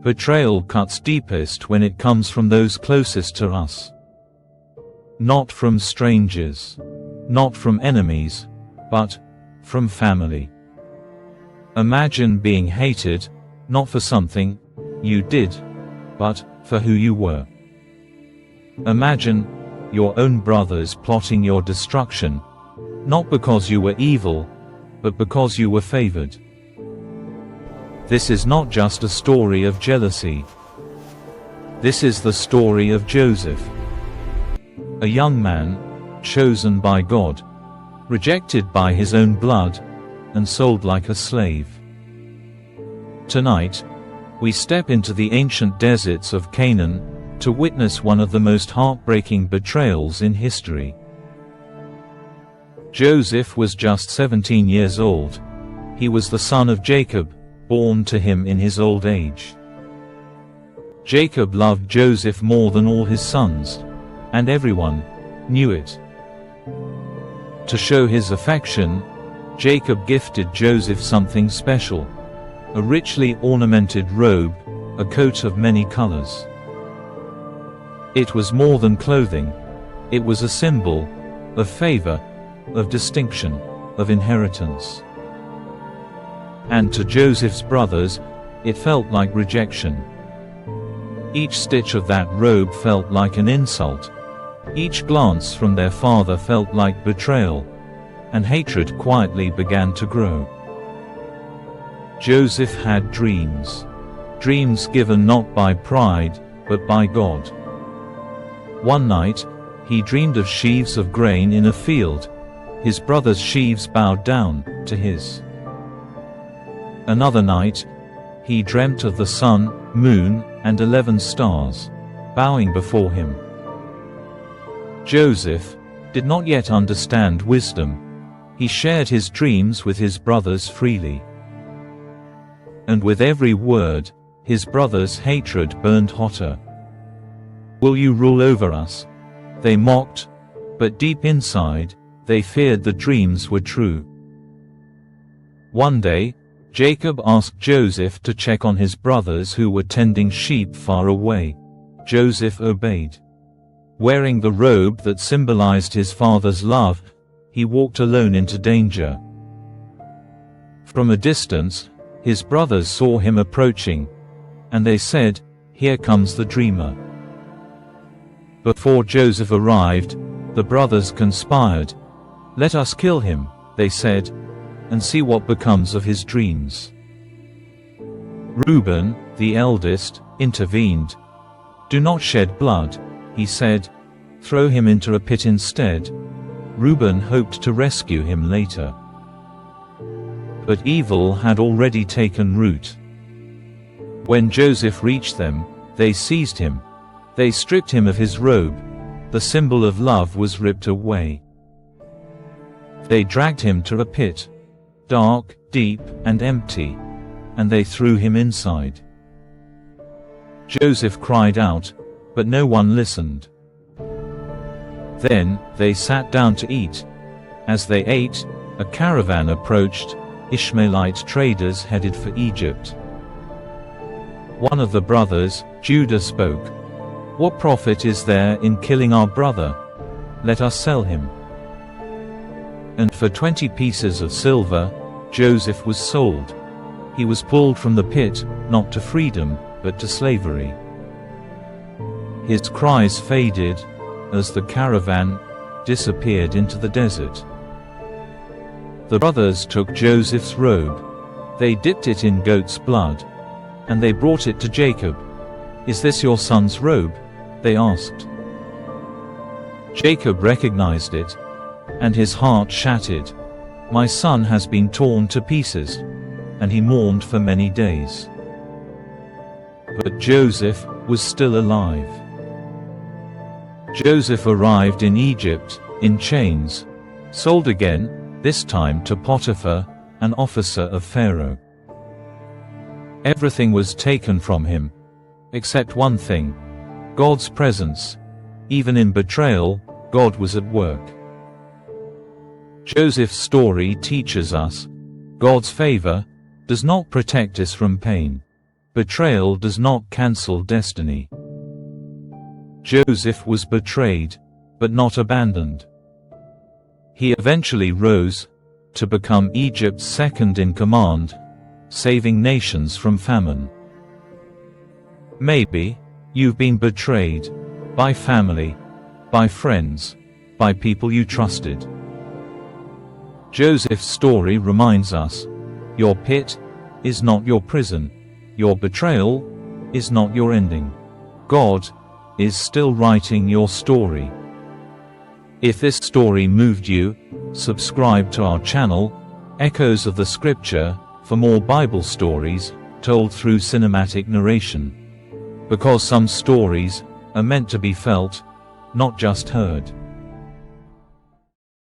Betrayal cuts deepest when it comes from those closest to us. Not from strangers, not from enemies, but from family. Imagine being hated, not for something you did, but for who you were. Imagine your own brothers plotting your destruction, not because you were evil, but because you were favored. This is not just a story of jealousy. This is the story of Joseph. A young man, chosen by God, rejected by his own blood, and sold like a slave. Tonight, we step into the ancient deserts of Canaan to witness one of the most heartbreaking betrayals in history. Joseph was just 17 years old. He was the son of Jacob, born to him in his old age. Jacob loved Joseph more than all his sons, and everyone knew it. To show his affection, Jacob gifted Joseph something special: a richly ornamented robe, a coat of many colors. It was more than clothing. It was a symbol of favor, of distinction, of inheritance. And to Joseph's brothers, it felt like rejection. Each stitch of that robe felt like an insult. Each glance from their father felt like betrayal, and hatred quietly began to grow. Joseph had dreams. Dreams given not by pride, but by God. One night, he dreamed of sheaves of grain in a field. His brothers' sheaves bowed down to his. Another night, he dreamt of the sun, moon, and 11 stars, bowing before him. Joseph did not yet understand wisdom. He shared his dreams with his brothers freely. And with every word, his brothers' hatred burned hotter. "Will you rule over us?" they mocked, but deep inside, they feared the dreams were true. One day, Jacob asked Joseph to check on his brothers who were tending sheep far away. Joseph obeyed. Wearing the robe that symbolized his father's love, he walked alone into danger. From a distance, his brothers saw him approaching, and they said, "Here comes the dreamer." Before Joseph arrived, the brothers conspired. "Let us kill him," they said, "and see what becomes of his dreams." Reuben, the eldest, intervened. "Do not shed blood," he said. "Throw him into a pit instead." Reuben hoped to rescue him later. But evil had already taken root. When Joseph reached them, they seized him. They stripped him of his robe. The symbol of love was ripped away. They dragged him to a pit, dark, deep, and empty, and they threw him inside. Joseph cried out, but no one listened. Then, they sat down to eat. As they ate, a caravan approached, Ishmaelite traders headed for Egypt. One of the brothers, Judah, spoke. "What profit is there in killing our brother? Let us sell him." And for 20 pieces of silver, Joseph was sold. He was pulled from the pit, not to freedom, but to slavery. His cries faded as the caravan disappeared into the desert. The brothers took Joseph's robe. They dipped it in goat's blood, and they brought it to Jacob. "Is this your son's robe?" they asked. Jacob recognized it, and his heart shattered. "My son has been torn to pieces," and he mourned for many days. But Joseph was still alive. Joseph arrived in Egypt, in chains, sold again, this time to Potiphar, an officer of Pharaoh. Everything was taken from him, except one thing: God's presence. Even in betrayal, God was at work. Joseph's story teaches us, God's favor does not protect us from pain. Betrayal does not cancel destiny. Joseph was betrayed, but not abandoned. He eventually rose to become Egypt's second in command, saving nations from famine. Maybe you've been betrayed by family, by friends, by people you trusted. Joseph's story reminds us, your pit is not your prison, your betrayal is not your ending. God is still writing your story. If this story moved you, subscribe to our channel, Echoes of the Scripture, for more Bible stories told through cinematic narration. Because some stories are meant to be felt, not just heard.